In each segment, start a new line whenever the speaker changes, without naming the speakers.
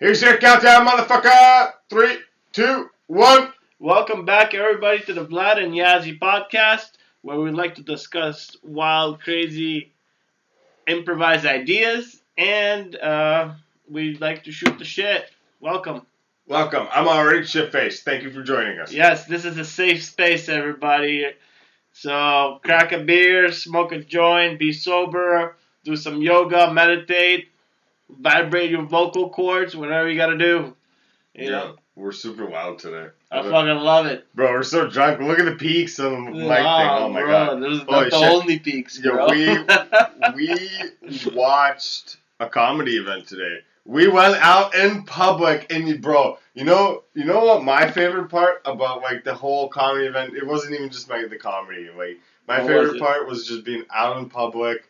Here's your countdown, motherfucker! 3, 2, 1.
Welcome back, everybody, to the Vlad and Yazi podcast, where we like to discuss wild, crazy, improvised ideas, and we like to shoot the shit. Welcome.
Welcome. I'm already shit-faced. Thank you for joining us.
Yes, this is a safe space, everybody. So, crack a beer, smoke a joint, be sober, do some yoga, meditate, vibrate your vocal cords, whatever you gotta do. You know?
We're super wild today.
I fucking love it.
Bro, we're so drunk. Look at the peaks on the mic thing. Oh my god.
Those are not the only peaks, bro.
We watched a comedy event today. We went out in public and bro, you know what my favorite part about like the whole comedy event, it wasn't even just the comedy. Like my favorite part was just being out in public,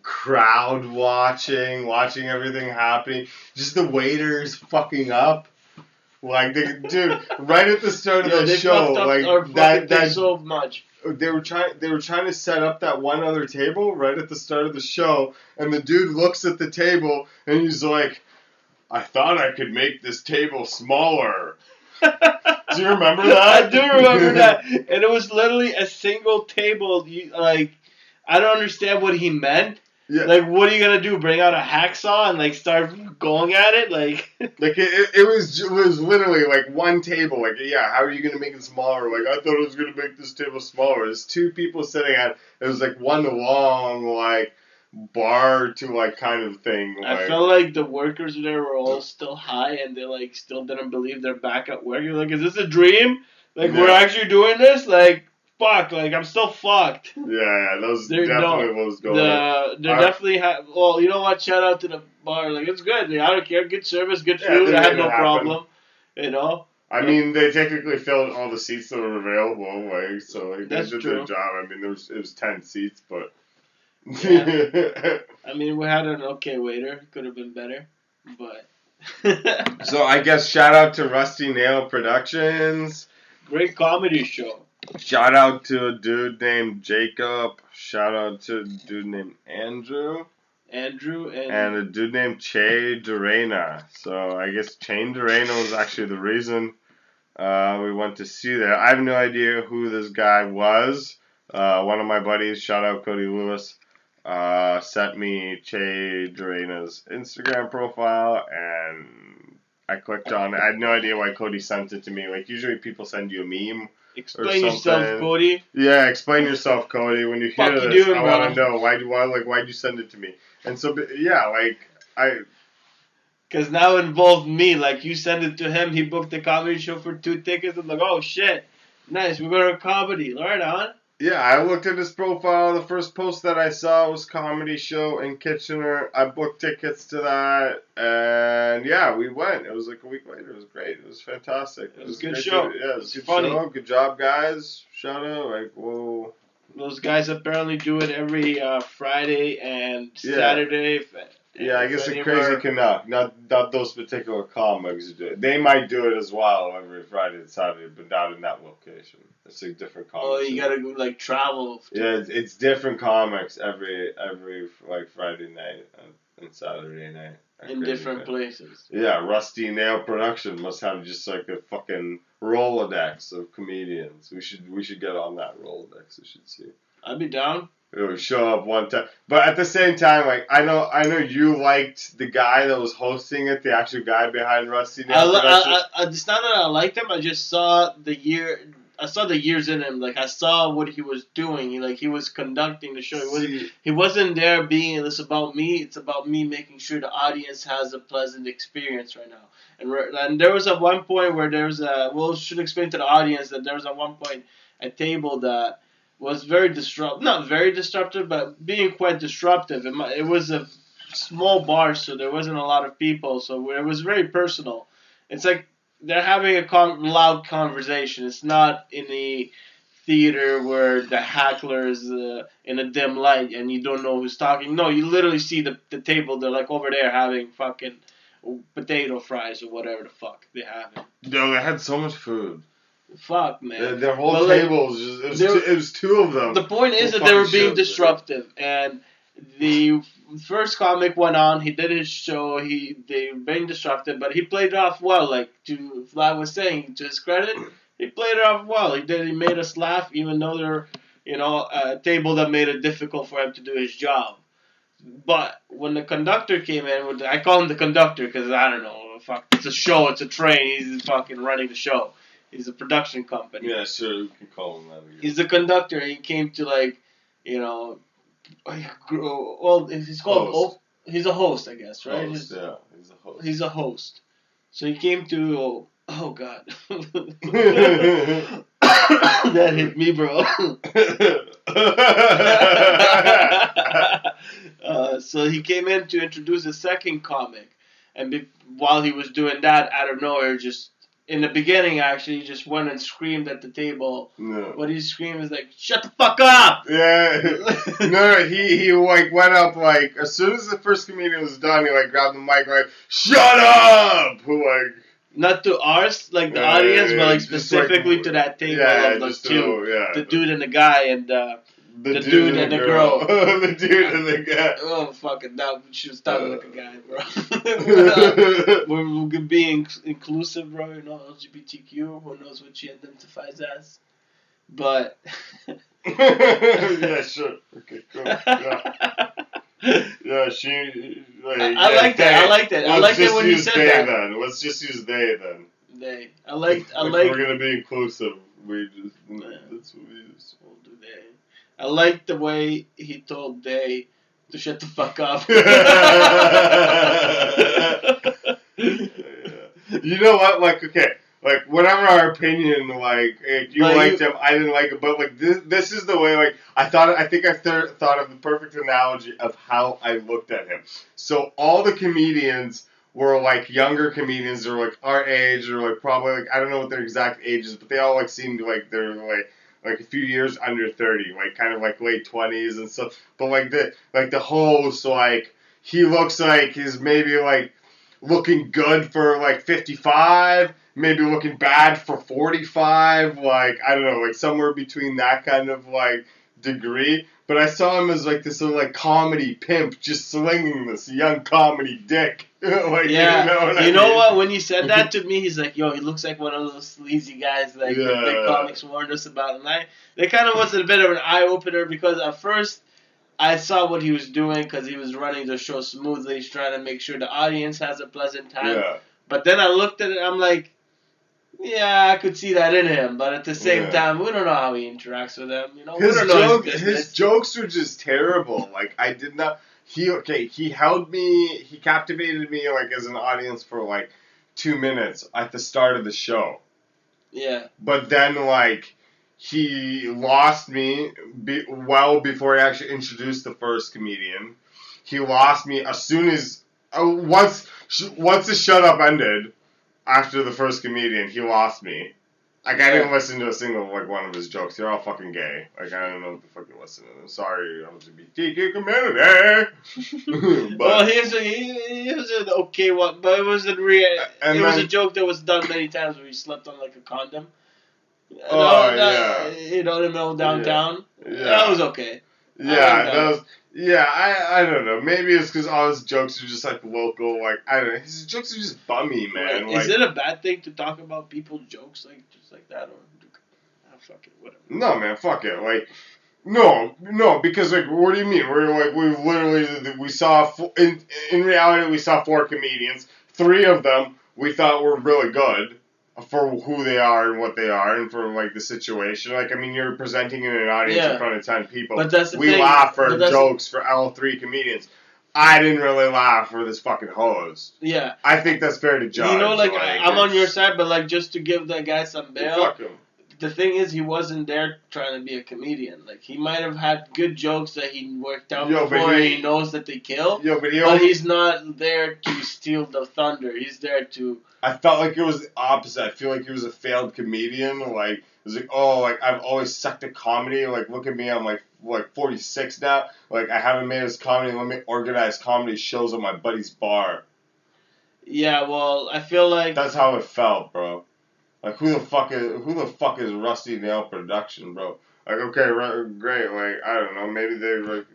crowd watching everything happening, just the waiters fucking up. Like, dude, right at the start of the show, like that
so much.
They were trying to set up that one other table right at the start of the show, and the dude looks at the table and he's like, "I thought I could make this table smaller." Do you remember that?
I do remember that, and it was literally a single table. I don't understand what he meant. Yeah. Like, what are you gonna do? Bring out a hacksaw and like start going at it? Like
it was literally like one table. Like, yeah, how are you gonna make it smaller? Like, I thought I was gonna make this table smaller. There's two people sitting at it. It was like one long like bar to like kind of thing. Like,
I felt like the workers there were all still high and they like still didn't believe they're back at work. You're like, is this a dream? Like, we're actually doing this? Like, fuck, like, I'm still fucked.
Yeah, those definitely what was going on.
They definitely have, well, you know what, shout out to the bar, like, it's good, I don't care, good service, good food, I had no problem, you know?
I mean, they technically filled all the seats that were available, like, so, like, they did their job. I mean, it was 10 seats, but...
Yeah. I mean, we had an okay waiter, could have been better, but...
So, I guess, shout out to Rusty Nail Productions.
Great comedy show.
Shout out to a dude named Jacob. Shout out to a dude named Andrew. And a dude named Che Durena. So I guess Che Durena was actually the reason we went to see that. I have no idea who this guy was. One of my buddies, shout out Cody Lewis, sent me Che Durena's Instagram profile, and I clicked on it. I had no idea why Cody sent it to me. Like, usually people send you a meme.
Explain yourself, Cody.
Yeah, explain yourself, Cody. When you hear this, I want to know why'd you send it to me? And so, yeah,
because now it involved me. Like, you send it to him, he booked the comedy show for 2 tickets. I'm like, oh shit, nice, we're going to a comedy. Right on.
Yeah, I looked at his profile. The first post that I saw was comedy show in Kitchener. I booked tickets to that, and yeah, we went. It was like a week later. It was great. It was fantastic.
It was a good show.
Yeah, it was a good show. Good job, guys. Shout out. Like, whoa.
Those guys apparently do it every Friday and Saturday.
Yeah, I guess a crazy Canuck. Not those particular comics do it. They might do it as well every Friday and Saturday, but not in that location. It's a different comics.
Oh, you gotta go, like, travel.
Yeah, it's different comics every like Friday night and Saturday night.
In different places.
Yeah, Rusty Nail Production must have just like a fucking Rolodex of comedians. We should get on that Rolodex. You should see.
I'd be down.
It would show up one time, but at the same time, like I know you liked the guy that was hosting it, the actual guy behind Rusty Nail Production.
It's not that I liked him. I just saw the years in him. Like, I saw what he was doing. He was conducting the show. He wasn't there being this about me. It's about me making sure the audience has a pleasant experience right now. And there was at one point where there was should explain to the audience that there was at one point a table that was not very disruptive, but being quite disruptive. It was a small bar, so there wasn't a lot of people, so it was very personal. It's like they're having a loud conversation. It's not in the theater where the heckler is in a dim light and you don't know who's talking. No, you literally see the table. They're like over there having fucking potato fries or whatever the fuck they have.
No, they had so much food.
Fuck, man.
Their whole table was just, it was two of them.
The point is that they were being disruptive, and The first comic went on. He did his show. They been disrupted, but he played it off well. Like to Vlad was saying, to his credit, he played it off well. He made us laugh, even though they're a table that made it difficult for him to do his job. But when the conductor came in, I call him the conductor because I don't know, fuck, it's a show, it's a train. He's fucking running the show. He's a production company.
Yeah, sure, you can call him that.
He's the conductor. He came to well, he's called.
Host.
He's a host, I guess, right?
Host, yeah, he's a host.
He's a host. So he came to. Oh God. That hit me, bro. So he came in to introduce a second comic, and while he was doing that, out of nowhere, just in the beginning, actually, he just went and screamed at the table.
No.
What he screamed is like, "Shut the fuck up!"
Yeah. No, he like went up like as soon as the first comedian was done, he like grabbed the mic like, "Shut up!" Like.
Not to ours, like the audience, but like specifically to that table of those two, the dude and the guy, and the dude and the girl.
The dude and the guy.
Oh, fucking that! She was talking like a guy, bro. We're being inclusive, bro. LGBTQ. Who knows what she identifies as? But.
Yeah, sure. Okay, cool. Yeah. Yeah, she. Like,
I like that. I like that. I like it when you said that.
Then. Let's just use they then.
They. I like.
If we're gonna be inclusive, we just. That's what we use.
We'll do they. I like the way he told they to shut the fuck up.
You know what? Like, okay. Like, whatever our opinion, like, if you liked him, I didn't like him, but, like, this is the way, like, I thought of the perfect analogy of how I looked at him. So, all the comedians were, like, younger comedians, or like, our age, or, like, probably, like, I don't know what their exact ages, but they all, like, seemed like they're, like a few years under 30, like, kind of, like, late 20s and stuff, but, like, the host, like, he looks like he's maybe, like, looking good for, like, 55, maybe looking bad for 45, like, I don't know, like, somewhere between that kind of, like, degree. But I saw him as, like, this little, like, comedy pimp just slinging this young comedy dick. Like,
yeah. You know what? When you said that to me, he's like, yo, he looks like one of those sleazy guys, like, the big comics warned us about. And that kind of was a bit of an eye-opener because at first I saw what he was doing because he was running the show smoothly. He's trying to make sure the audience has a pleasant time.
Yeah.
But then I looked at it, I'm like, yeah, I could see that in him, but at the same time, we don't know how he interacts with them. We don't know
his jokes were just terrible. Like, I did not. He held me. He captivated me like as an audience for like 2 minutes at the start of the show.
Yeah.
But then like he lost me well before he actually introduced the first comedian. He lost me as soon as once the shut up ended. After the first comedian, he lost me. Like, I didn't listen to a single, like, one of his jokes. They're all fucking gay. Like, I don't know what the fuck you listen to them. Sorry, LGBTQ community.
Well, he was an okay one, but it was a joke that was done many times where he slept on, like, a condom.
Yeah.
In the middle of downtown.
Yeah.
That was okay.
Yeah, that was... Yeah, I don't know. Maybe it's because all his jokes are just, like, local. Like, I don't know. His jokes are just bummy, man.
Is it a bad thing to talk about people's jokes, like, just like that? Or, fuck it, whatever.
No, man, fuck it. Like, no, because, like, what do you mean? We saw, in reality, we saw 4 comedians. 3 of them we thought were really good. For who they are and what they are and for, like, the situation. Like, I mean, you're presenting in an audience in front of 10 people.
But that's the
thing. Laugh for jokes for all 3 comedians. I didn't really laugh for this fucking host.
Yeah.
I think that's fair to judge.
You know, like I'm on your side, but, like, just to give that guy some bail.
Fuck him.
The thing is, he wasn't there trying to be a comedian. Like, he might have had good jokes that he worked out before and he knows that they kill.
But
he's not there to steal the thunder. He's there to...
I felt like it was the opposite. I feel like he was a failed comedian. Like, it was like, oh, like, I've always sucked at comedy. Like, look at me, I'm like 46 now. Like, I haven't made this comedy. Let me organize comedy shows at my buddy's bar.
Yeah, well, I feel like...
That's how it felt, bro. Like, who the fuck is Rusty Nail Production, bro? Like, okay, great. Like, I don't know. Maybe they're like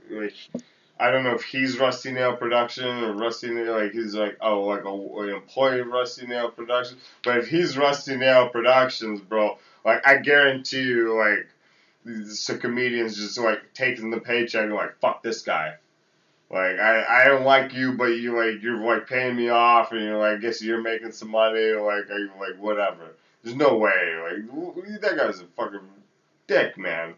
I don't know if he's Rusty Nail Production or Rusty Nail, like he's like an employee of Rusty Nail Production. But if he's Rusty Nail Productions, bro, like I guarantee you, like some comedians just like taking the paycheck and like fuck this guy. Like I don't like you, but you're like paying me off, and you're like I guess you're making some money, like whatever. There's no way, like that guy's a fucking dick, man.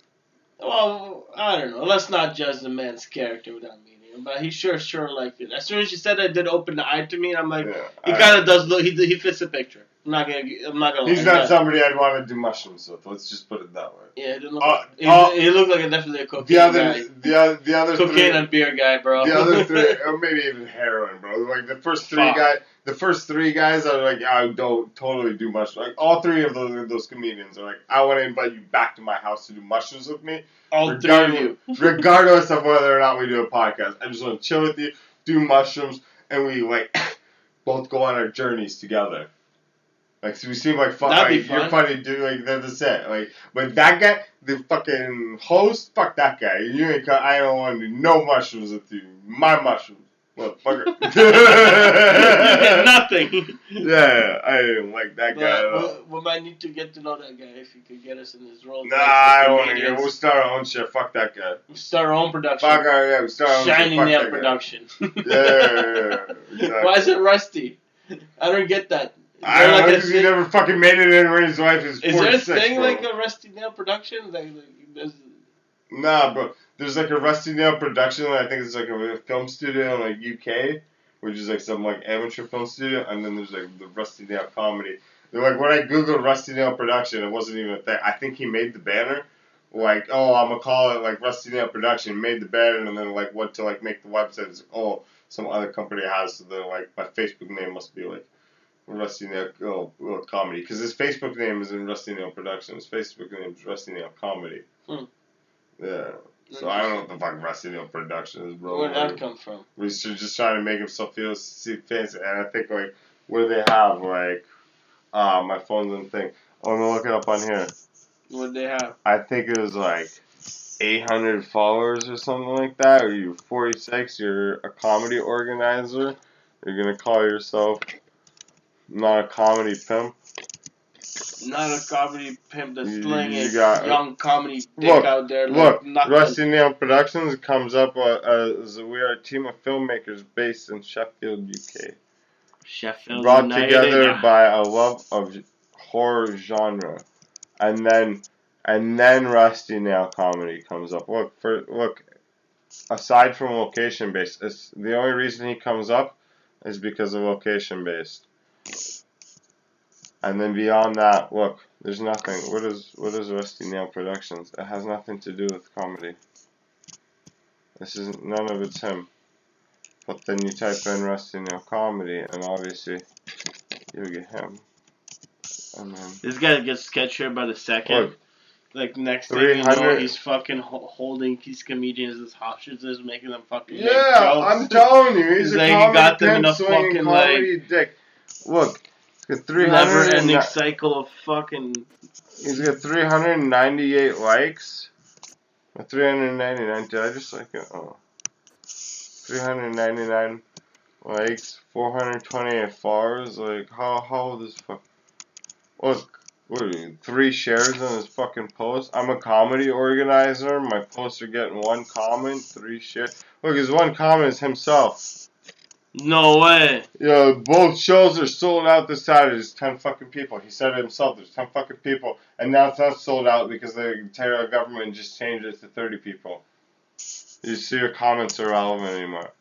Well, I don't know. Let's not judge the man's character without meeting him, but he sure liked it. As soon as you said that, it did open the eye to me, and I'm like, he kind of does look. He fits the picture. I'm not gonna.
He's not somebody I'd want to do mushrooms with. Let's just put it that way.
Yeah, he looked like definitely a cocaine guy.
The other
cocaine and beer guy, bro.
The other three, or maybe even heroin, bro. Like the first three guys are like, I don't totally do mushrooms. Like all three of those comedians are like, I want to invite you back to my house to do mushrooms with me.
All three of you,
regardless of whether or not we do a podcast. I just want to chill with you, do mushrooms, and we like both go on our journeys together. Like, so we seem like fun.
That'd
like,
be fun.
You're funny, dude. Like, that's it. Like, but that guy, the fucking host, fuck that guy. You ain't. I don't want to do no mushrooms with you. My mushrooms, motherfucker.
Nothing.
Yeah, I didn't like that guy at all.
We might need to get to know that guy if he could get us in his role.
Nah, I don't want to get. We'll start our own shit. Fuck that guy.
We start our own production.
Fuck yeah, we start our own
Shiny
shit.
Nail Production.
Yeah. Exactly.
Why is it Rusty? I don't get that.
I don't know, because he never fucking made it in when his wife is 46,
Is there a thing
bro.
like a Rusty Nail Production?
Nah, bro. There's like a Rusty Nail Production, I think it's like a film studio in like UK, which is like some like amateur film studio, and then there's like the Rusty Nail Comedy. They're like, when I googled Rusty Nail Production, it wasn't even a thing. I think he made the banner. Like, oh, I'm gonna call it like Rusty Nail Production. Made the banner, and then like went to like make the website. It's like, oh, some other company has, so they're like, my Facebook name must be like Rusty Nail Comedy, because his Facebook name isn't Rusty Nail Productions. His Facebook name is Rusty Nail Comedy. Yeah. So I don't know what the fuck Rusty Nail Productions is, bro.
Where'd that come from?
He's just trying to make himself feel fancy, and I think like what do they have like? My phone's in thing. Oh, I'm gonna look it up on here.
What do they have?
I think it was like 800 followers or something like that. Or you're 46. You're a comedy organizer. You're gonna call yourself not a comedy pimp.
Not a comedy pimp that's slinging young comedy dick out there.
Look, Rusty Nail Productions comes up as we are a team of filmmakers based in Sheffield, UK.
Sheffield
Brought
United.
together by a love of horror genre. And then Rusty Nail Comedy comes up. Look, aside from location based, the only reason he comes up is because of location based. And then beyond that, look, there's nothing. What is Rusty Nail Productions? It has nothing to do with comedy. None of it's him. But then you type in Rusty Nail Comedy, and obviously you'll get him. And then
this guy gets sketchier by the second.
Look,
like next thing you know, he's fucking holding these comedians as hostages, making them fucking make jokes.
I'm telling you, he's a
like
comedy
he got them in a
swinging
fucking
comedy dick. Look.
Never-ending cycle of fucking.
He's got 398 likes. 399. Did I just like it? Oh. 399 likes. 428 followers. Like how old is fuck? Look, what are you? 3 shares on his fucking post. I'm a comedy organizer. My posts are getting 1 comment, 3 shares. Look, his 1 comment is himself.
No way.
Yeah, both shows are sold out this Saturday. There's 10 fucking people. He said it himself. There's 10 fucking people. And now it's not sold out because the entire government just changed it to 30 people. You see your comments are relevant anymore.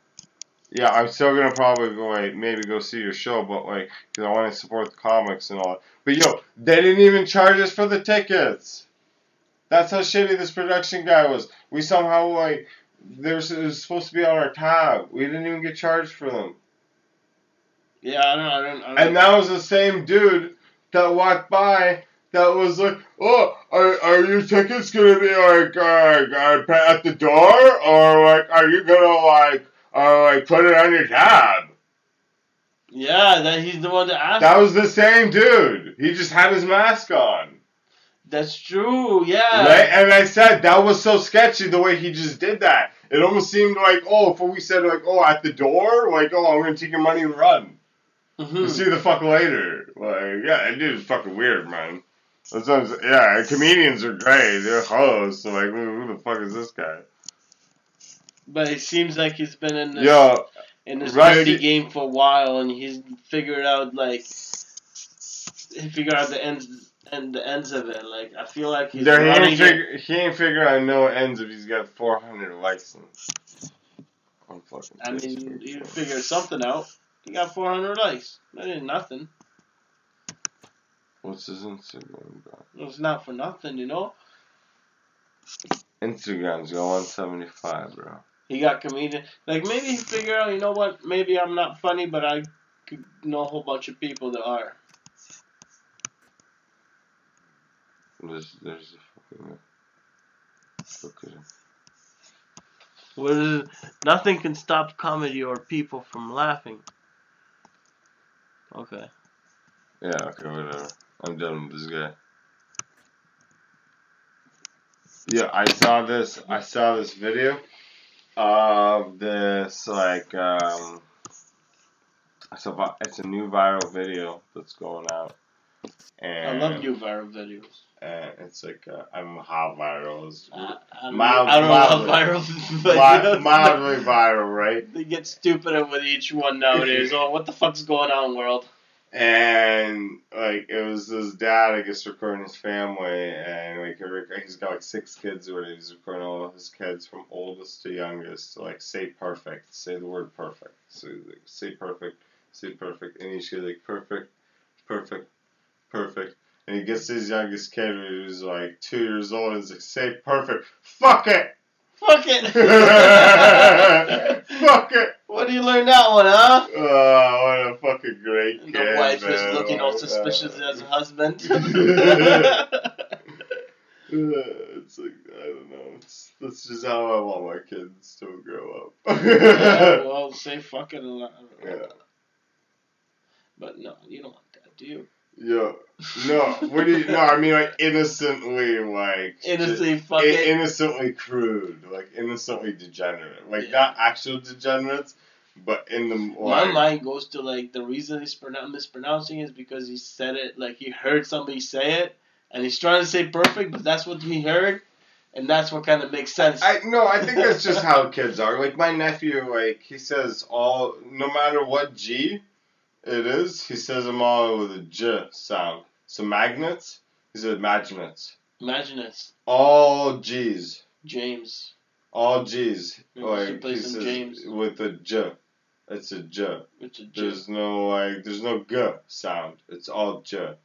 Yeah, I'm still going to probably maybe go see your show, but like, because I want to support the comics and all that. But yo, they didn't even charge us for the tickets. That's how shitty this production guy was. We somehow like... It was supposed to be on our tab. We didn't even get charged for them.
Yeah, I don't.
And that was the same dude that walked by that was like, "Oh, are your tickets gonna be like at the door, or like are you gonna like put it on your tab?"
Yeah, he's the one that asked.
That was the same dude. He just had his mask on.
That's true, yeah.
Right? And I said, that was so sketchy the way he just did that. It almost seemed like, oh, if we said like, oh, at the door, like, oh, I'm gonna take your money and run.
Mm-hmm.
See you the fuck later. Like, yeah, that dude is fucking weird, man. Yeah, comedians are great. They're hosts. So like, who the fuck is this guy?
But it seems like he's been in this
Rusty,
dirty game for a while, and he's figured out the ends of it. Like I feel like he's running it.
he ain't figured out no ends if he's got 400 license.
I mean, he figured something out. He got 400 likes. That ain't nothing.
What's his Instagram, bro?
It's not for nothing, you know.
Instagram's got 175, bro.
He got comedian. Like maybe he figured out, you know what? Maybe I'm not funny, but I could know a whole bunch of people that are.
There's a fucking. Look at him.
What is it? Nothing can stop comedy or people from laughing. Okay.
Yeah, okay, whatever. I'm done with this guy. Yeah, I saw this video of this, like, it's a new viral video that's going out. And
I love new viral videos.
And it's like, I don't know how viral is.
I don't love viral videos.
Mildly viral, right?
They get stupider with each one nowadays. Oh, what the fuck's going on, world?
And like it was his dad, I guess, recording his family, and like he's got like 6 kids or whatever. He's recording all of his kids from oldest to youngest to like say perfect, say the word perfect, so like, say perfect, and each kid like perfect, and he gets his youngest kid who's like 2 years old, and he's like, say perfect, fuck it.
Fuck it!
Fuck it!
Where do you learn that one, huh?
Oh, what a fucking great kid,
the wife
man.
is looking all suspicious as a husband.
It's like, I don't know. That's just how I want my kids to grow up.
Yeah, well, say fuck it a lot.
Yeah.
But no, you don't want that, do you?
Yeah. No. What do you? No, I mean like innocently, like innocently crude, like innocently degenerate, like not actual degenerates, but in the
my mind goes to like the reason he's mispronouncing is because he said it like he heard somebody say it, and he's trying to say perfect, but that's what he heard, and that's what kind of makes sense.
I think that's just how kids are. Like my nephew, like he says all, no matter what G it is, he says them all with a J sound. So magnets, he said magnets.
Magnets.
All G's.
James.
All G's.
Like he says James.
With a J. It's a J.
It's a J.
There's no G sound. It's all J.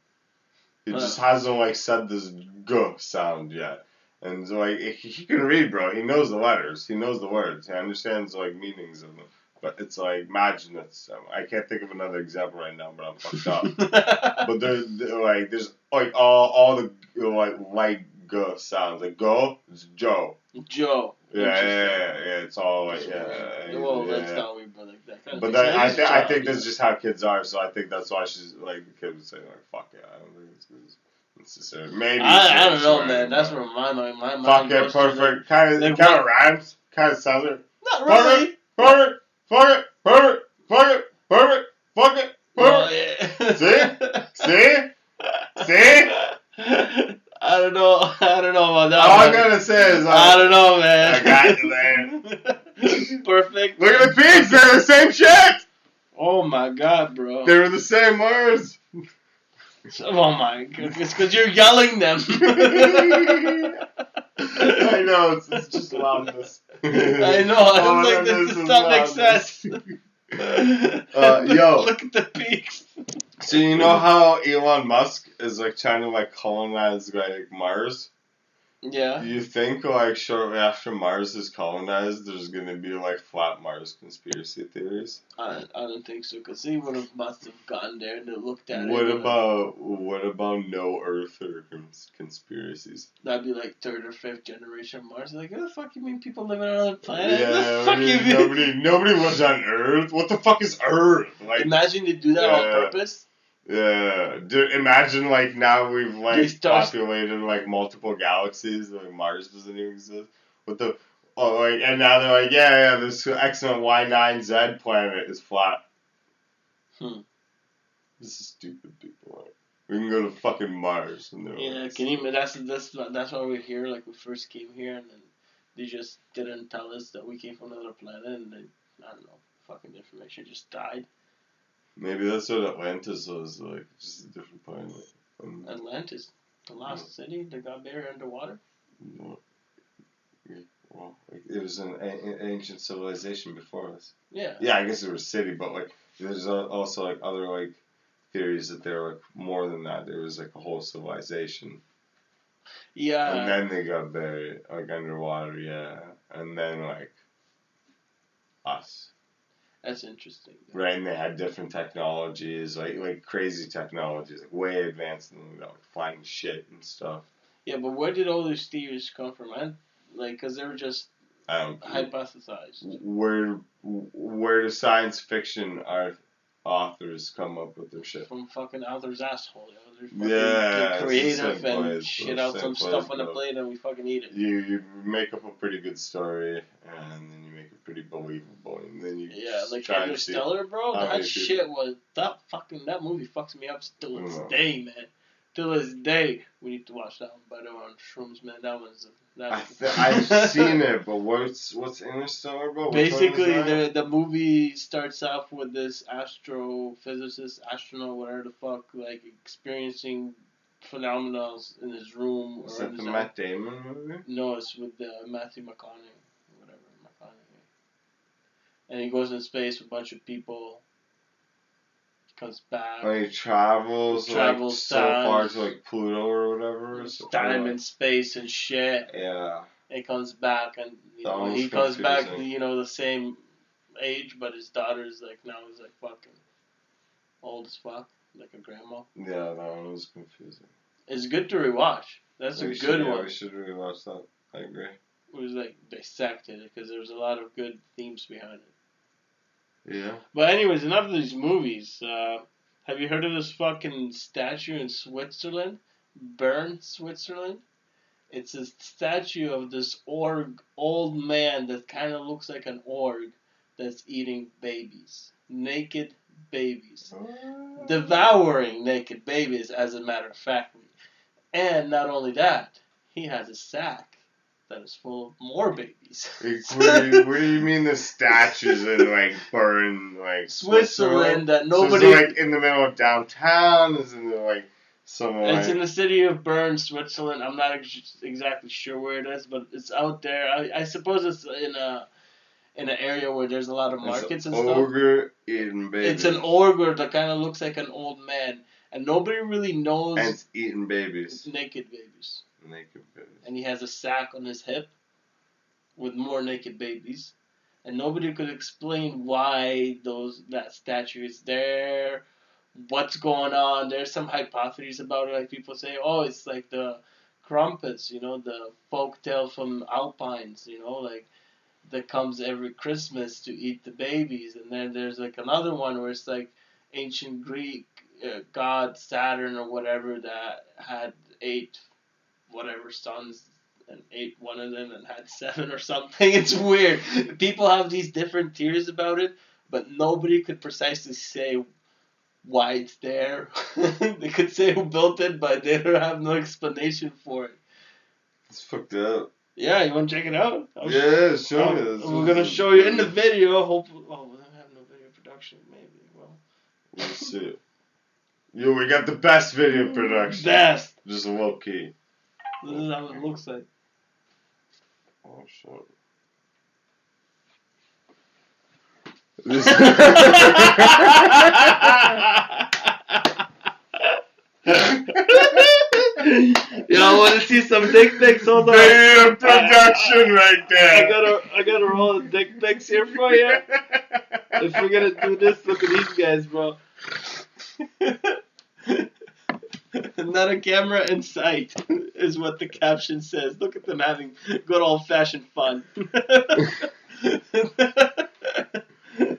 He just hasn't said this G sound yet. And so, he can read, bro. He knows the letters. He knows the words. He understands meanings of them. But it's magnets. I can't think of another example right now, but I'm fucked up. But there's all the light G sounds. Like go, it's Joe.
Joe.
Yeah. It's all
Well, that's not weird, but that kind of.
But I think that's just how kids are. So I think that's why she's the kid would say fuck it. I don't think it's necessary. Maybe
I don't know, man. That's where my mind
fuck it, perfect. Kind of rhymes. Kind of sounds it.
Not really.
Perfect. Fuck it, perfect, fuck it, perfect, fuck it, perfect.
Oh, yeah.
See?
I don't know about that.
All I'm gonna say is
I don't know, man.
I got you, man.
Perfect.
Look at the beats, they're the same shit.
Oh my god, bro.
They were the same words.
Oh my god, it's because you're yelling them.
I know, it's just loudness.
I know, I don't think this does not make sense.
Yo.
Look at the peaks.
So you know how Elon Musk is trying to colonize Mars?
Yeah.
Do you think shortly after Mars is colonized, there's gonna be flat Mars conspiracy theories?
I don't think so, because he must have gotten there and looked at
What
it.
What about no Earther conspiracies?
That'd be 3rd or 5th generation Mars. What the fuck you mean people living on another planet?
Yeah, nobody lives on Earth. What the fuck is Earth?
Imagine they do that on purpose.
Yeah, dude. Imagine now we've populated multiple galaxies. Mars doesn't even exist. Oh, like, and now they're like, yeah, this excellent Y9Z planet is flat. This is stupid, people. Like, we can go to fucking Mars. And
can you? That's why we're here. Like we first came here, and then they just didn't tell us that we came from another planet, and then I don't know, fucking information just died.
Maybe that's what Atlantis was like, just a different planet.
Atlantis, the lost city that got buried underwater.
No. Yeah, well, like, it was an ancient civilization before us.
Yeah.
Yeah, I guess it was a city, but like there's also like other like theories that there were like more than that. There was like a whole civilization.
Yeah.
And then they got buried like underwater, yeah, and then like us.
That's interesting.
Right, and they had different technologies, like crazy technologies, like way advanced than like flying shit and stuff.
Yeah, but where did all these theories come from, man? Like, because they were just hypothesized.
Where does science fiction authors come up with their shit?
From fucking author's asshole. They're creative and shit out some stuff on the plate and we fucking eat it.
You make up a pretty good story and then you make it pretty believable and then you
like Interstellar, bro. That shit was that movie fucks me up still to this day, man. To this day, we need to watch that one. By the way, on Shrooms, man, that one's.
I've seen it, but what's Interstellar about?
Basically, the movie starts off with this astrophysicist, astronaut, whatever the fuck, like experiencing phenomena in his room.
Is that the Matt Damon movie?
No, it's with Matthew McConaughey, whatever McConaughey. And he goes in space with a bunch of people. Comes back.
Like travels like so far to like Pluto or whatever.
Time and space and shit.
Yeah.
And he comes back and he comes back the same age, but his daughter's like now he's like fucking old as fuck, like a grandma.
Yeah, that one was confusing.
It's good to rewatch. That's a good one.
Yeah, we should rewatch that. I agree.
It was like dissected because there's a lot of good themes behind it.
Yeah.
But anyways, enough of these movies. Have you heard of this fucking statue in Switzerland? Bern, Switzerland? It's a statue of this old man that kind of looks like an org that's eating babies. Naked babies. Devouring naked babies, as a matter of fact. And not only that, he has a sack that is full of more babies.
What do you mean the statues in like Bern, like
Switzerland that nobody?
So it's like in the middle of downtown? Is in like somewhere?
It's in the city of Bern, Switzerland. I'm not exactly sure where it is, but it's out there. I suppose it's in an area where there's a lot of markets and stuff.
Ogre eating babies.
It's an ogre that kind of looks like an old man, and nobody really knows.
And it's eating babies.
Naked babies.
Naked babies.
And he has a sack on his hip with more naked babies. And nobody could explain why that statue is there, what's going on. There's some hypotheses about it. Like people say, oh, it's like the Krampus, the folk tale from Alpines, like that comes every Christmas to eat the babies. And then there's like another one where it's like ancient Greek god Saturn or whatever that had 8 whatever sons and ate one of them and had 7 or something. It's weird. People have these different theories about it, but nobody could precisely say why it's there. They could say who built it, but they don't have no explanation for it.
It's fucked up.
Yeah, you want to check it out?
Yeah, show me.
We're going to show you in the video. Hopefully, we don't have no video production, maybe. Well,
we'll see. Yo, we got the best video production.
Best.
Just low key.
This is how it looks like.
Oh, shit.
Y'all want to see some dick pics? Hold on.
Video production right there.
I gotta roll dick pics here for you. If we're gonna do this, look at these guys, bro. Not a camera in sight is what the caption says. Look at them having good old-fashioned fun.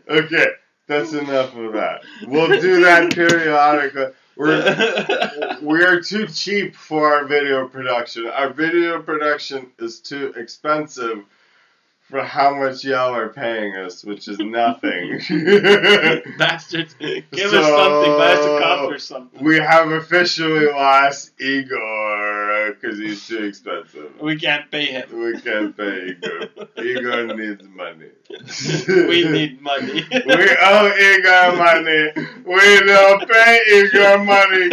Okay, that's enough of that. We'll do that periodically. We are too cheap for our video production. Our video production is too expensive for how much y'all are paying us, which is nothing.
Bastards. Give us something. Buy us a coffee or something.
We have officially lost Egor because he's too expensive.
We can't pay him.
We can't pay Egor. Egor needs money.
We need money.
We owe Egor money. We don't pay Egor money.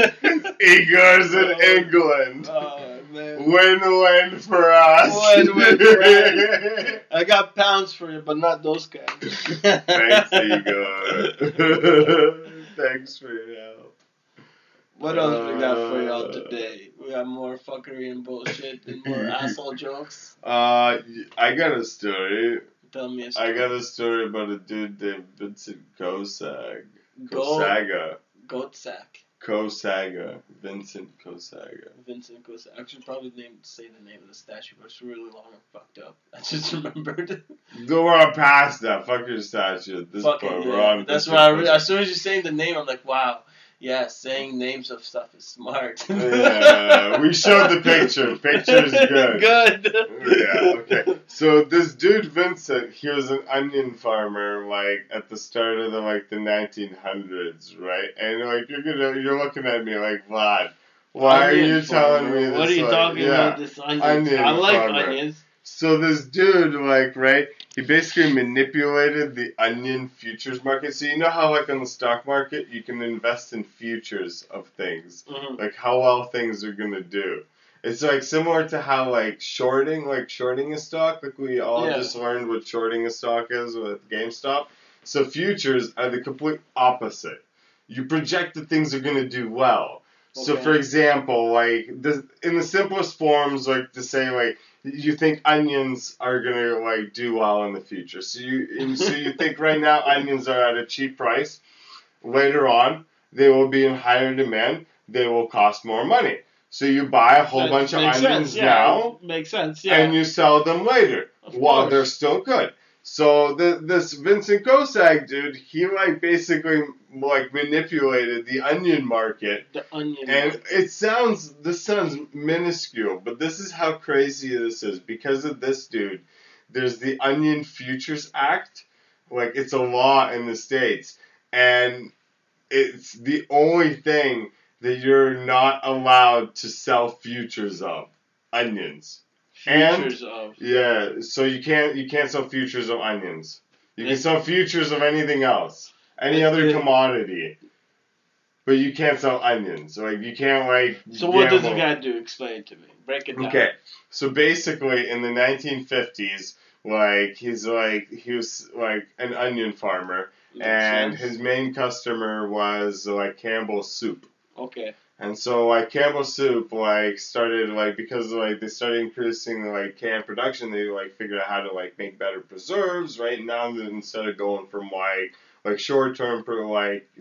Egor's in England.
Man.
Win-win for us.
Win-win for us. I got pounds for you, but not those guys.
Thanks, Egor. Thanks for your help.
What else we got for y'all today? We got more fuckery and bullshit and more asshole jokes.
I got a story.
Tell me a story.
I got a story about a dude named Vincent Kosuga. Kosuga. Vincent Kosuga.
Vincent Kosuga. I should probably say the name of the statue, but it's really long and fucked up. I just remembered.
We're past that. Fuck your statue at this point. We're on.
That's why as soon as you're saying the name, I'm like, wow. Yeah, saying names of stuff is smart.
Yeah, we showed the picture. Picture's good.
Good.
Yeah, okay. So this dude Vincent, he was an onion farmer, like at the start of the 1900s, right? And like you're looking at me like, Vlad, why are you telling me this?
What are you talking about? This onion? I like onions.
So this dude, right, he basically manipulated the onion futures market. So you know how, on the stock market, you can invest in futures of things, like how well things are gonna do. It's similar to how shorting a stock, we all just learned what shorting a stock is with GameStop. So futures are the complete opposite. You project that things are gonna do well. Okay. So for example, in the simplest forms, to say you think onions are gonna do well in the future. So you think right now onions are at a cheap price. Later on, they will be in higher demand. They will cost more money. So you buy a whole bunch of onions now.
Makes sense, yeah.
And you sell them later while they're still good. So this Vincent Kosuga dude, he basically manipulated the onion market.
The onion
market. This sounds minuscule, but this is how crazy this is. Because of this dude, there's the Onion Futures Act. It's a law in the States. And it's the only thing that you're not allowed to sell futures of. Onions. Yeah, so you can't sell futures of onions. You can sell futures of anything else, any other commodity, but you can't sell onions. You can't
So what does the guy do? Explain it to me. Break it down.
Okay, so basically in the 1950s, he was an onion farmer, and his main customer was Campbell's Soup.
Okay.
And so, Campbell's Soup, started, because, they started increasing the, canned production, they, figured out how to, make better preserves, right? Now, instead of going from, short-term,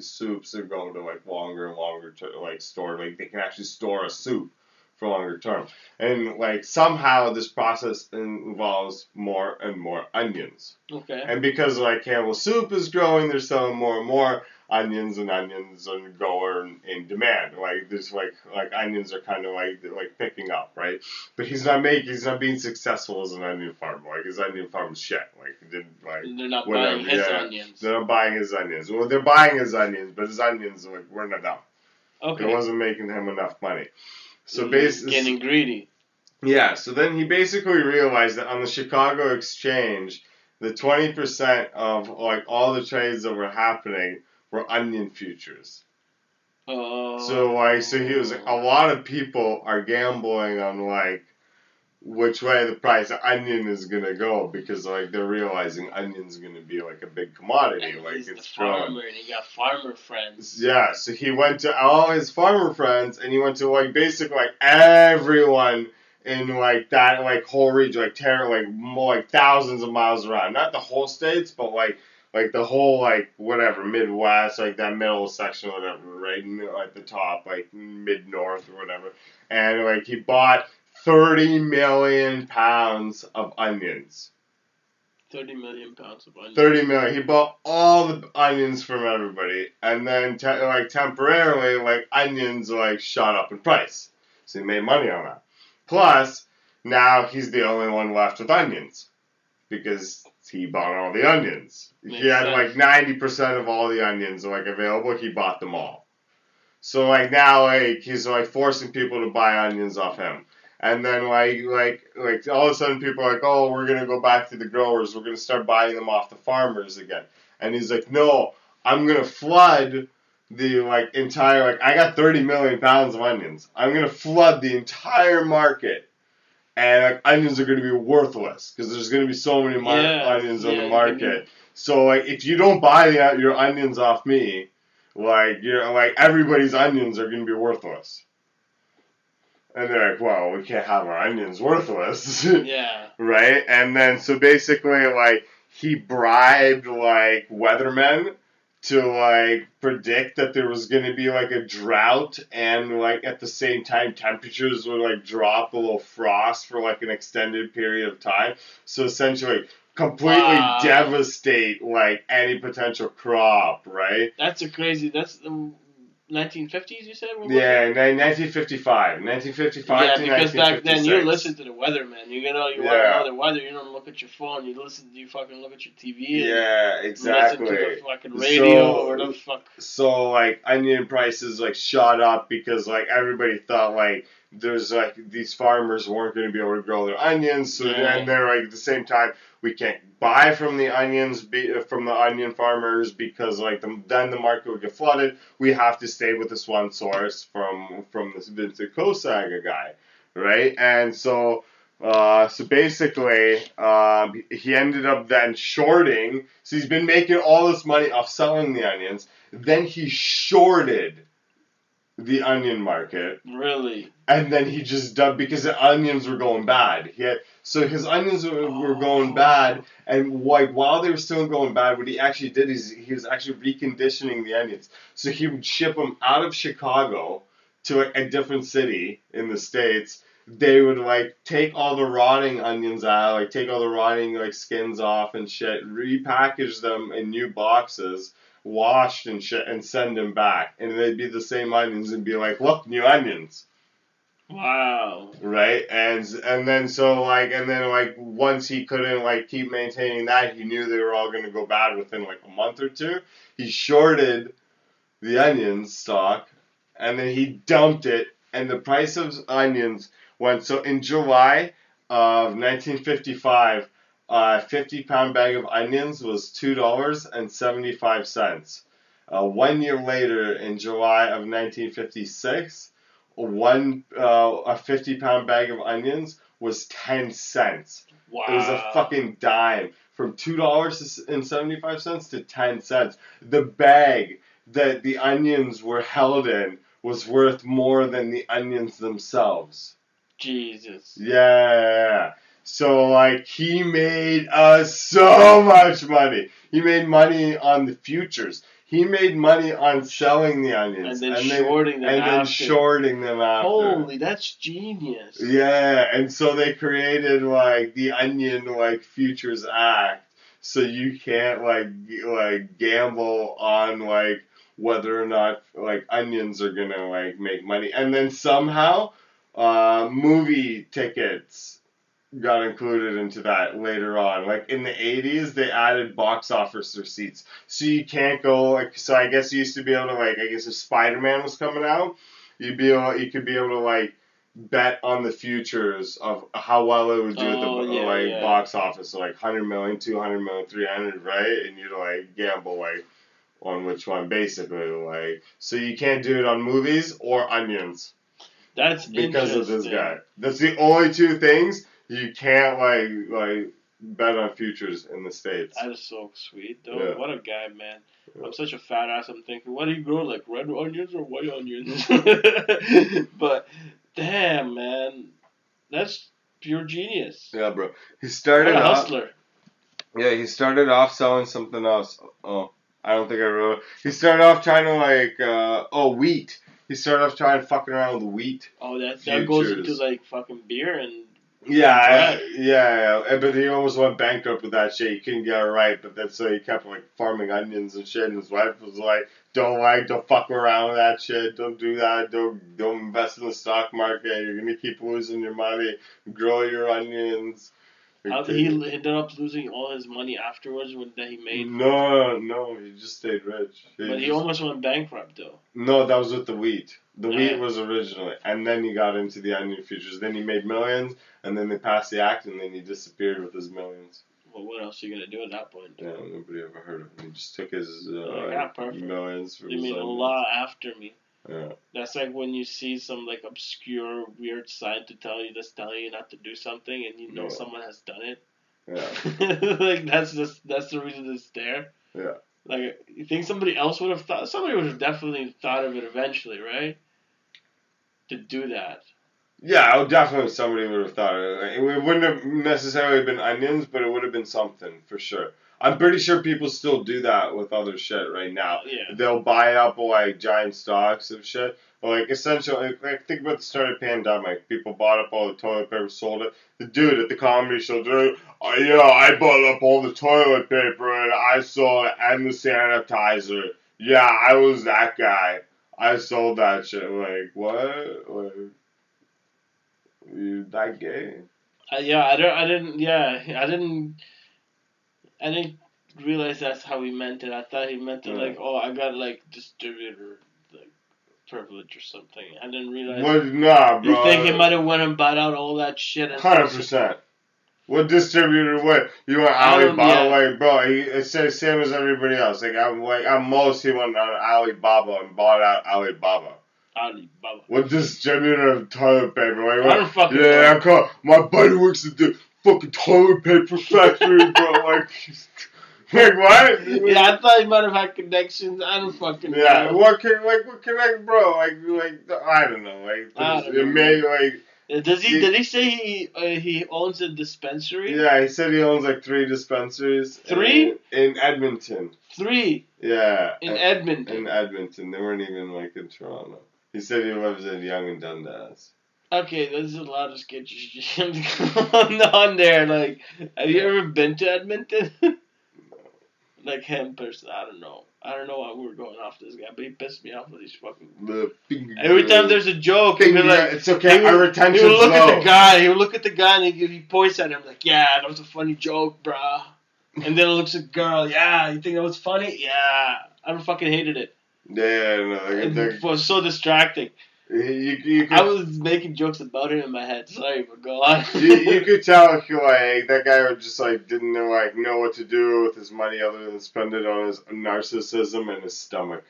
soups, they're going to, longer and longer to, store, they can actually store a soup for longer term. And, somehow this process involves more and more onions.
Okay.
And because, Campbell's Soup is growing, they're selling more and more onions and go in demand. There's onions are kind of picking up, right? But he's not being successful as an onion farmer. His onion farm's shit.
They're not buying his onions.
They're not buying his onions. Well, they're buying his onions, but his onions weren't enough.
Okay.
It wasn't making him enough money. So basically,
getting greedy.
Yeah. So then he basically realized that on the Chicago Exchange, the 20% of all the trades that were happening were onion futures. So he was a lot of people are gambling on which way the price of onion is gonna go because they're realizing onion's gonna be a big commodity.
And he's the farmer, and he got farmer friends.
Yeah, so he went to all his farmer friends, and he went to basically everyone in that whole region, more thousands of miles around. Not the whole states, but the whole whatever Midwest, that middle section or whatever, right at the top, mid north or whatever. And he bought 30 million pounds of onions.
30 million pounds of onions.
30 million. He bought all the onions from everybody, and then temporarily, onions shot up in price. So he made money on that. Plus, now he's the only one left with onions. because he bought all the onions. He had like 90% of all the onions like available. He bought them all. So like now like he's like forcing people to buy onions off him. And then like all of a sudden people are like, oh, we're gonna go back to the growers. We're gonna start buying them off the farmers again. And he's like, no, I'm gonna flood the like entire like I got 30 million pounds of onions. I'm gonna flood the entire market. And like onions are gonna be worthless because there's gonna be so many onions on the market. So like if you don't buy your onions off me, like you're like everybody's onions are gonna be worthless. And they're like, well, we can't have our onions worthless.
Yeah.
Right? And then so basically like he bribed like weathermen to like predict that there was going to be like a drought and like at the same time temperatures would like drop below frost for like an extended period of time. So essentially completely devastate like any potential crop, right?
That's 1950s, you said?
Yeah, 1955. 1955
yeah,
to
because
1956.
back then you listen to the weatherman. You want to know the weather. You don't look at your phone. You fucking look at your TV.
Yeah, exactly.
Listen to the fucking radio or the fuck.
So like onion prices like shot up because like everybody thought like there's like these farmers weren't going to be able to grow their onions. So and they're like at the same time we can't buy from the from the onion farmers because like then the market would get flooded. We have to stay with this one source from this Vincent Kosuga guy, right? And so basically he ended up then shorting. So he's been making all this money off selling the onions. Then he shorted the onion market.
Really?
And then he just dubbed because the onions were going bad. So his onions were going bad, and like while they were still going bad, what he actually did is he was actually reconditioning the onions. So he would ship them out of Chicago to a different city in the States. They would like take all the rotting onions out, like take all the rotting like skins off and shit, repackage them in new boxes, washed and shit, and send them back. And they'd be the same onions and be like, look, new onions.
Wow.
Right? And then once he couldn't like keep maintaining that, he knew they were all gonna go bad within like a month or two. He shorted the onion stock and then he dumped it, and the price of onions went. So in July of 1955, a 50-pound bag of onions was $2.75. 1 year later, in July of 1956, a 50-pound bag of onions was 10 cents.
Wow.
It was a fucking dime. From $2.75 to 10 cents. The bag that the onions were held in was worth more than the onions themselves.
Jesus.
Yeah. So, like, he made us so much money. He made money on the futures. He made money on selling the onions.
And then shorting them after. Holy, that's genius.
Yeah, and so they created, like, the Onion, like, Futures Act. So you can't, like gamble on, like, whether or not, like, onions are gonna, like, make money. And then somehow, movie tickets got included into that later on. Like in the 80s, they added box office receipts. So you can't go like. So I guess you used to be able to like. I guess if Spider-Man was coming out, you could be able to like bet on the futures of how well it would do at the box office. So like 100 million, 200 million, 300, right? And you'd like gamble like on which one basically like. So you can't do it on movies or onions.
That's
because of this guy. That's the only two things. You can't like bet on futures in the States.
That is so sweet, though. Yeah. What a guy, man. Yeah. I'm such a fat ass. I'm thinking, what do you grow, like red onions or white onions? But damn, man, that's pure genius.
Yeah, bro. He started
what a hustler.
Yeah, he started off selling something else. Oh, I don't think I wrote it. He started off trying to like wheat. He started off trying fucking around with wheat.
Oh, that goes into like fucking beer and.
Yeah, but he almost went bankrupt with that shit. He couldn't get it right, but that's so he kept like farming onions and shit. And his wife was like, "Don't fuck around with that shit. Don't do that. Don't invest in the stock market. You're gonna keep losing your money. Grow your onions."
How he ended up losing all his money afterwards that he made?
No, he just stayed rich.
He almost went bankrupt though.
No, that was with the wheat. The wheat was originally, and then he got into the onion futures. Then he made millions, and then they passed the act, and then he disappeared with his millions.
Well, what else are you gonna do at that point?
Yeah, nobody ever heard of him. He just took his
perfect.
millions from
You mean
onions.
Allah after me?
Yeah.
That's like when you see some like obscure weird site telling you not to do something, and you know someone has done it.
Yeah.
Like that's the reason it's there.
Yeah.
Like you think somebody else would have thought? Somebody would have definitely thought of it eventually, right? To do that.
Yeah, definitely somebody would have thought of it. It wouldn't have necessarily been onions, but it would have been something, for sure. I'm pretty sure people still do that with other shit right now.
Yeah.
They'll buy up, like, giant stocks of shit. But, like, essentially, like, think about the start of the pandemic. People bought up all the toilet paper, sold it. The dude at the comedy show, I bought up all the toilet paper, and I sold it, and the sanitizer. Yeah, I was that guy. I sold that shit. Like, what? Like... You that gay?
I didn't realize that's how he meant it. I thought he meant it like, oh, I got like distributor like privilege or something. I didn't realize.
What? Nah, bro.
You think he might have went and bought out all that shit?
100%. What distributor? What you want? Alibaba? Like, bro, it's the same as everybody else. Like, at most he went on Alibaba and bought out Alibaba.
Alibaba.
What distributor of toilet paper? Like,
I don't fucking know.
My buddy works at the fucking toilet paper factory, bro. Like what?
Yeah, I thought he might have had connections. I don't fucking know.
Yeah, what connect, bro? Like I don't know.
Did he say he owns a dispensary?
Yeah, he said he owns like 3 dispensaries.
3?
In Edmonton.
3?
Yeah.
In Edmonton.
In Edmonton. They weren't even like in Toronto. He said he lives in Yonge and Dundas.
Okay, there's a lot of sketchy shit going on there. Like, have you ever been to Edmonton? No. Like him personally, I don't know why we're going off this guy, but he pissed me off with these fucking. Every time there's a joke, he'd be like,
"It's okay, our retention's
low." He would look
low.
at the guy. He would look at the guy, and he points at him like, "Yeah, that was a funny joke, brah." And then he looks at the girl. Yeah, you think that was funny? Yeah, I fucking hated it.
Yeah, no,
it was so distracting. I was making jokes about it in my head. Sorry, but go on.
you could tell like that guy just like didn't know what to do with his money other than spend it on his narcissism and his stomach.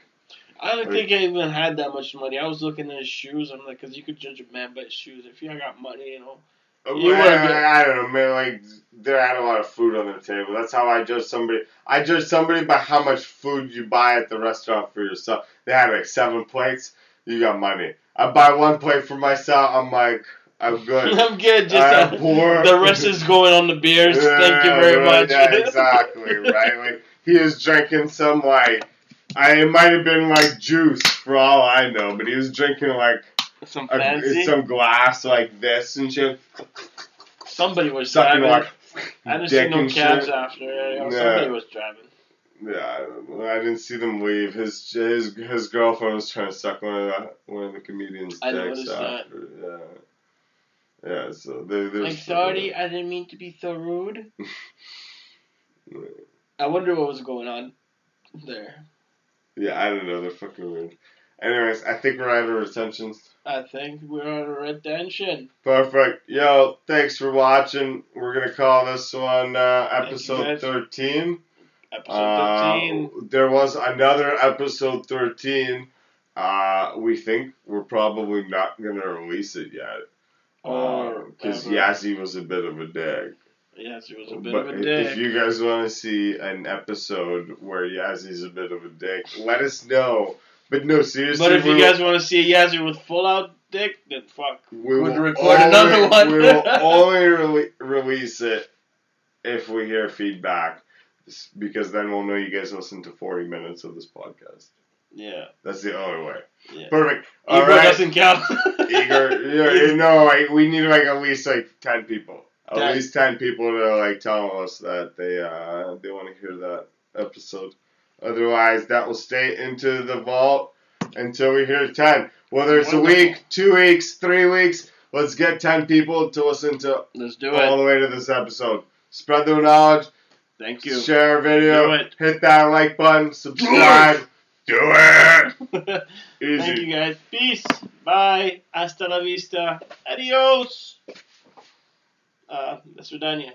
I don't think I even had that much money. I was looking at his shoes. I'm like, because you could judge a man by his shoes. If you got money,
I don't know, man. Like they had a lot of food on their table. That's how I judge somebody. I judge somebody by how much food you buy at the restaurant for yourself. They had like 7 plates. You got money. I buy 1 plate for myself. I'm like, I'm good.
I'm good. Just
poor.
The rest is going on the beers. Thank you very much.
Yeah, exactly. Right. Like he was drinking some it might have been like juice for all I know, but he was drinking like
some fancy,
some glass like this and shit.
Somebody was
driving.
Like I didn't see no cabs after. Somebody was driving.
Yeah, I didn't see them leave. His girlfriend was trying to suck one of the comedians' dicks after. That. Yeah. So they're like,
sorry, I didn't mean to be so rude. I wonder what was going on there.
Yeah, I don't know. They're fucking weird. Anyways, I think we're out of retentions.
I think we're out of retention.
Perfect. Yo, thanks for watching. We're gonna call this one episode 13.
Episode 13.
There was another episode 13. We think we're probably not going to release it yet. Because Yazi was a bit of a dick.
Yazi was a bit of a dick.
If you guys want to see an episode where Yazi's a bit of a dick, let us know. But no, seriously.
But if you guys want to see a Yazi with full out dick, then fuck. We'll record another one.
We will only release it if we hear feedback. Because then we'll know you guys listened to 40 minutes of this podcast.
Yeah.
That's the only way.
Yeah.
Perfect.
Egor doesn't count.
We need at least 10 people. At least 10 people to tell us that they want to hear that episode. Otherwise, that will stay into the vault until we hear 10. Whether it's a week, 2 weeks, 3 weeks, Let's get 10 people to listen to
Let's do
all
it.
the way to this episode. Spread the knowledge.
Thank you.
Share a video.
Do it.
Hit that like button. Subscribe. Do it. Easy.
Thank you, guys. Peace. Bye. Hasta la vista. Adios. До свидания.